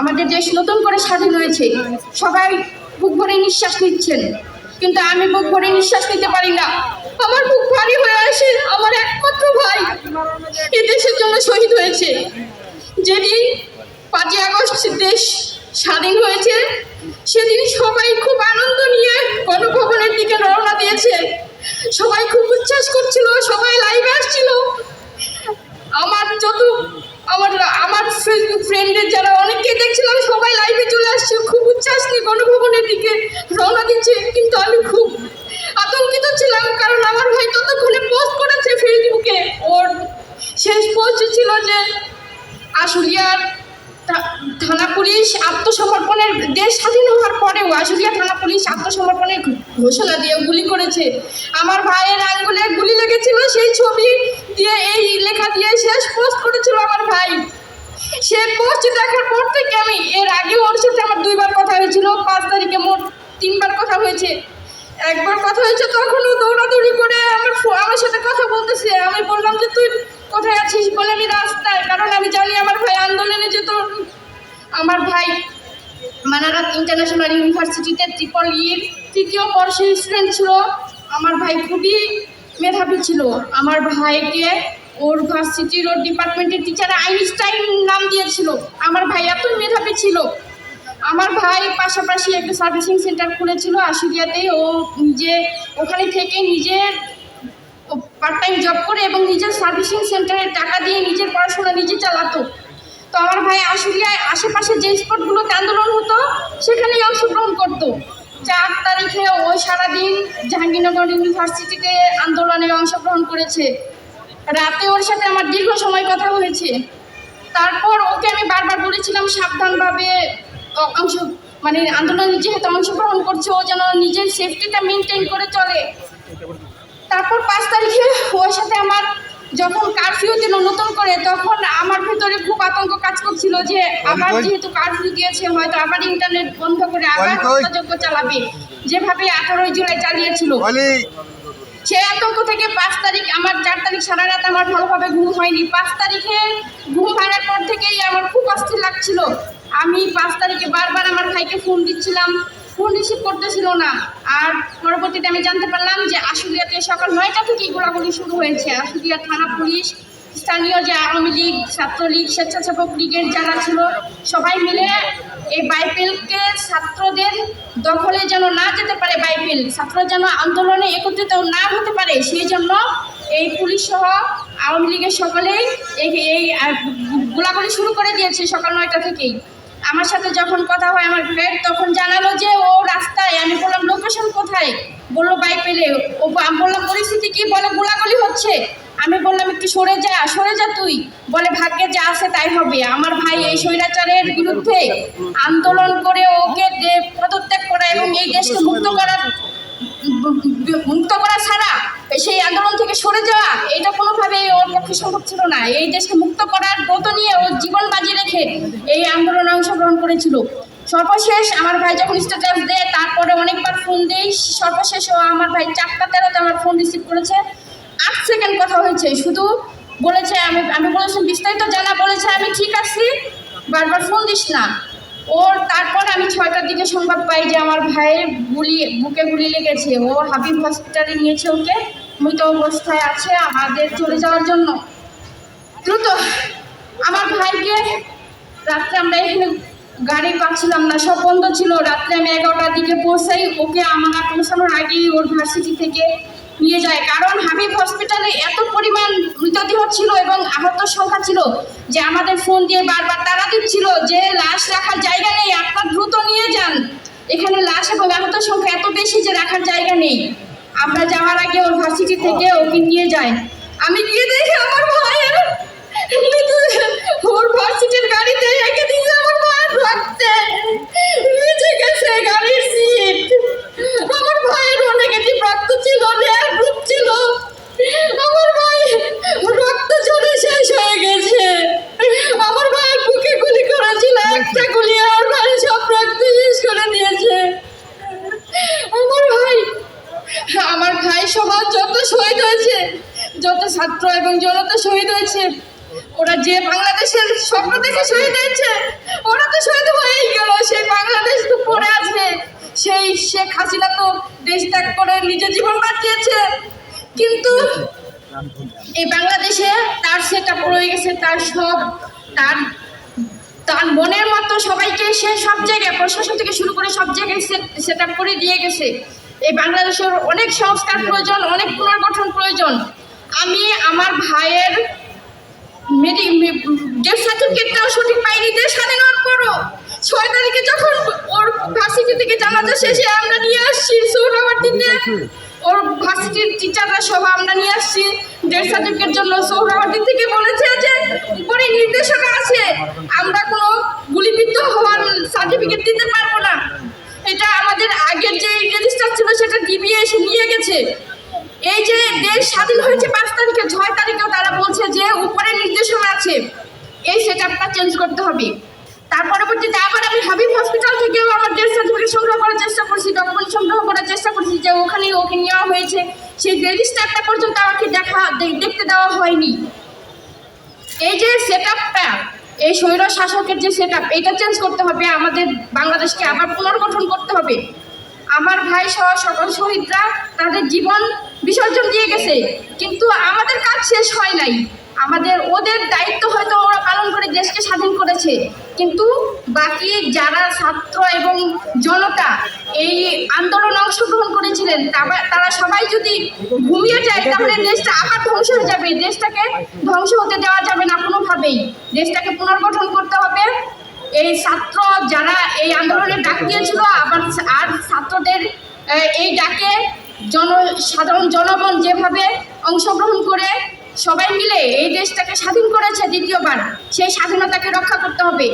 আমাদের দেশ নতুন করে স্বাধীন হয়েছে, সবাই বুক ভরে নিঃশ্বাস নিচ্ছেন, কিন্তু আমি বুক ভরে নিঃশ্বাস নিতে পারি না। আমার বুক ভারী হয়ে আসে, আমার একমাত্র ভাই এ দেশের জন্য শহীদ হয়েছে। যেদিন 5ই আগস্ট দেশ স্বাধীন হয়েছে, সেদিন সবাই খুব আনন্দ নিয়ে গণভবনের দিকে রওনা দিয়েছে। সবাই খুব উচ্ছ্বাস করছিল, সবাই লাইভে আসছিল। আমার আমার ফেসবুক ফ্রেন্ডের যারা অনেককে দেখছিলাম, সবাই লাইভে চলে আসছে, খুব উচ্ছ্বাস নিয়ে গণভবনের দিকে রওনা দিচ্ছে। কিন্তু আমি খুব আতঙ্কিত ছিলাম, কারণ আমার ভাই ততক্ষণে পোস্ট করেছে ফেসবুকে। ওর শেষ পোস্ট ছিল যে আশুলিয়ার থানা পুলিশ আত্মসমর্পণের, দেশ স্বাধীন হওয়ার পরেও আশুলিয়া থানা পুলিশ আত্মসমর্পণের ঘোষণা দিয়ে গুলি করেছে। আমার ভাইয়ের আঙ্গুলে গুলি লেগেছিল, সেই ছবি দিয়ে এই লেখা দিয়ে শেষ পোস্ট করেছিল আমার ভাই। সে পোস্ট দেখার পর থেকে আমি, এর আগে ওর সাথে আমার 2বার কথা হয়েছিল, 5 তারিখে মোট 3বার কথা হয়েছে। একবার কথা হয়েছে তখন ও দৌড়াদৌড়ি করে আমার সাথে কথা বলতেছে। আমি বললাম যে তুই কোথায় আছিস, বলে আমি রাস্তায়, কারণ আমি জানি আমার ভাই আন্দোলনে যেত। আমার ভাই মানারাত ইন্টারন্যাশনাল ইউনিভার্সিটিতে EEE-র 3য় বর্ষের স্টুডেন্ট ছিল। আমার ভাই খুবই মেধাবী ছিল। আমার ভাইকে ওর ভার্সিটির ওর ডিপার্টমেন্টের টিচার আইনস্টাইন নাম দিয়েছিল। আমার ভাই এত মেধাবী ছিল। আমার ভাই পাশাপাশি একটা সার্ভিসিং সেন্টার খুলেছিল আশুলিয়াতে। ও নিজে ওখানে থেকে নিজের পার্ট টাইম জব করে এবং নিজের সার্ভিসিং সেন্টারের টাকা দিয়ে নিজের পড়াশোনা নিজে চালাতো। তো আমার ভাই আশুলিয়ায় আশেপাশে যে স্পটগুলোতে আন্দোলন হতো সেখানেই অংশগ্রহণ করতো। 4 তারিখে ও সারাদিন জাহাঙ্গীরনগর ইউনিভার্সিটিতে আন্দোলনে অংশগ্রহণ করেছে। রাতে ওর সাথে আমার দীর্ঘ সময় কথা হয়েছে। তারপর ওকে আমি বারবার বলেছিলাম সাবধানভাবে আন্দোলনে যেহেতু অংশগ্রহণ করছে, ও যেন নিজের সেফটিটা মেনটেন করে চলে। তারপর 5 তারিখে ওর সাথে আমার যখন কারফিউ দিল নতুন করে, তখন আমার ভেতরে খুব আতঙ্ক কাজ করছিল যে আবার যেহেতু কারফিউ দিয়েছে, হয়তো আবার ইন্টারনেট বন্ধ করে আবার হত্যাযজ্ঞ চালাবে, যেভাবে 18 জুলাই চালিয়েছিল। সেই আতঙ্ক থেকে 5 তারিখ, আমার 4 তারিখ সারা রাত আমার ভালোভাবে ঘুম হয়নি। 5 তারিখে ঘুম ভাঙার পর থেকেই আমার খুব অস্থির লাগছিল। আমি 5 তারিখে বারবার আমার ভাইকে ফোন দিচ্ছিলাম, ফোন রিসিভ করতেছিল না। আর পরবর্তীতে আমি জানতে পারলাম যে আশুলিয়াতে সকাল 9টা থেকেই গোলাগুলি শুরু হয়েছে। আশুলিয়া থানা পুলিশ, স্থানীয় যে আওয়ামী লীগ, ছাত্রলীগ, স্বেচ্ছাসেবক লীগের যারা ছিল, সবাই মিলে এই বাইপেলকে ছাত্রদের দখলে যেন না যেতে পারে, বাইপেল ছাত্র যেন আন্দোলনে একত্রিত না হতে পারে, সেই জন্য এই পুলিশ সহ আওয়ামী লীগের সকলেই এই গোলাগুলি শুরু করে দিয়েছে সকাল 9টা থেকেই। আমার সাথে যখন কথা হয় আমার ভাইয়ের, তখন জানালো যে ও রাস্তায়। আমি বললাম লোকেশন কোথায়, বললো বাইপেলে। আমি বললাম পরিস্থিতি কি, বলে গোলাগুলি হচ্ছে। আমি বললাম একটু সরে যা তুই, বলে ভাগ্যে যা আছে তাই হবে। আমার ভাই এই স্বৈরাচারের বিরুদ্ধে আন্দোলন করে ওকে পদত্যাগ করা এবং এই দেশকে মুক্ত করা ছাড়া সেই আন্দোলন থেকে সরে যাওয়া, এটা কোনোভাবেই ওর পক্ষে সম্ভব ছিল না। এই দেশকে মুক্ত করার ব্রত নিয়ে ও জীবন বাজি রেখে এই আন্দোলনে অংশগ্রহণ করেছিল। সর্বশেষ আমার ভাই যখন স্ট্যাটাস দেয়, তারপরে অনেকবার ফোন দেই, সর্বশেষ আমার ভাই 4টা 13তে আমার ফোন রিসিভ করেছে। 8 সেকেন্ড কথা হয়েছে, শুধু বলেছে আমি বলেছি বিস্তারিত জানা, বলেছে আমি ঠিক আছি, বারবার ফোন দিস না। ওর তারপর আমি 6টার দিকে সংবাদ পাই যে আমার ভাইয়ের বুকে গুলি লেগেছে। ও হাবিব হসপিটালে নিয়েছে, ওকে মৃত অবস্থায় আছে, আমাদের চলে যাওয়ার জন্য দ্রুত। আমার ভাইকে রাত্রে আমরা এখানে গাড়ি পাচ্ছিলাম না, সব বন্ধ ছিল। রাত্রে আমি 11টার দিকে পৌঁছাই, ওকে আমার পৌঁছানোর আগেই ওর ভার্সিটি থেকে নিয়ে যায়, কারণ হাবিব হসপিটালে এত পরিমাণ মৃতদেহ ছিল এবং আহত সংখ্যা ছিল যে আমাদের ফোন দিয়ে বারবার তাড়া দিচ্ছিল যে লাশ রাখার জায়গা নেই, আপনার দ্রুত নিয়ে যান, এখানে লাশ এবং আহত সংখ্যা এত বেশি যে রাখার জায়গা নেই। আমরা যাওয়ার আগে ওর ভার্সিটি থেকে ওকে নিয়ে যায়। আমি গিয়ে দেখি আমার ভাইয়ের ওর ভার্সিটির গাড়িতে রেখে দিয়েছে, আমার ভাইয়ের রক্তে ভিজে গেছে গাড়ির সিট। আমার ভাইয়ের নেগেটিভ রক্ত ছিল, রেড গ্রুপ ছিল। আমার ভাই রক্ত ঝরে শেষ হয়ে গেছে। আমার ভাইয়ের বুকে গুলি করেছিল, একটা গুলি আমার ভাই সব রক্ত শেষ করে দিয়েছে। আমার ভাই সমাজ যত শহীদ হয়েছে, যত ছাত্র এবং জনতা শহীদ হয়েছে, ওরা যে বাংলাদেশের স্বপ্ন দেখে শহীদ হয়েছে, ওরা তো শহীদ শেখ হাসিনা তো দেশ ত্যাগ করে নিজের জীবন বাঁচিয়েছে, কিন্তু এই বাংলাদেশে তার সেট আপ রয়ে গেছে, তার সব তার তার মনের মতো সবাইকে সে সব জায়গায় প্রশাসন থেকে শুরু করে সব জায়গায় সেট আপ করে দিয়ে গেছে। এই বাংলাদেশের অনেক সংস্কার প্রয়োজন, অনেক পুনর্গঠন প্রয়োজন। আমি আমার ভাইয়ের ডেথ সার্টিফিকেটটাও সঠিক পাইনি। দেশ স্বাধীন হওয়ার পরও 6 তারিখে যখন ওর ভার্সিটি থেকে জানাজা শেষে আমরা নিয়ে আসছি সৌরাবাটিতে, ওর ভার্সিটির টিচাররা সহ আমরা নিয়ে আসছি ডেথ সার্টিফিকেট জন্য। সৌরাবাটি থেকে বলেছে যে উপরে নির্দেশনা আছে, আমরা কোনো গুলিবিদ্ধ হওয়ার সার্টিফিকেট দিতে পারবো না। এটা আমাদের আগের যে রেজিস্টার ছিল সেটা ডিবিএ এসে নিয়ে গেছে। এই যে দেশ স্বাধীন হয়েছে 5 তারিখে, 6 তারিখেও তারা বলছে যে উপরে নির্দেশনা আছে, এই সেট আপটা চেঞ্জ করতে হবে। তার পরবর্তীতে আবার আমি হাবিব হসপিটাল থেকেও আমার ডেথ সার্টিফিকেট সংগ্রহ করার চেষ্টা করছি, ডকুমেন্ট সংগ্রহ করার চেষ্টা করছি, যে ওখানে ওকে নেওয়া হয়েছে, সেই রেজিস্টারটা পর্যন্ত আমাকে দেখতে দেওয়া হয়নি। এই যে সেট আপটা, এই স্বৈর শাসকের যে সেট আপ, এটা চেঞ্জ করতে হবে। আমাদের বাংলাদেশকে আবার পুনর্গঠন করতে হবে। আমার ভাই সহ সকল শহীদরা তাদের জীবন বিসর্জন দিয়ে গেছে, কিন্তু আমাদের কাজ শেষ হয় নাই। ওদের দায়িত্ব হয়তো ওরা পালন করে দেশকে স্বাধীন করেছে, কিন্তু বাকি যারা ছাত্র এবং জনতা এই আন্দোলনে অংশগ্রহণ করেছিলেন তারা সবাই যদি ঘুমিয়ে যায় তাহলে দেশটা আবার ধ্বংস হয়ে যাবে। দেশটাকে ধ্বংস হতে দেওয়া যাবে না কোনোভাবেই। দেশটাকে পুনর্গঠন করতে হবে। এই ছাত্র যারা এই আন্দোলনের ডাক দিয়েছিল, আর ছাত্রদের এই ডাকে সাধারণ জনগণ যেভাবে অংশগ্রহণ করে সবাই মিলে এই দেশটাকে স্বাধীন করেছে দ্বিতীয়বার, সেই স্বাধীনতাকে রক্ষা করতে হবে।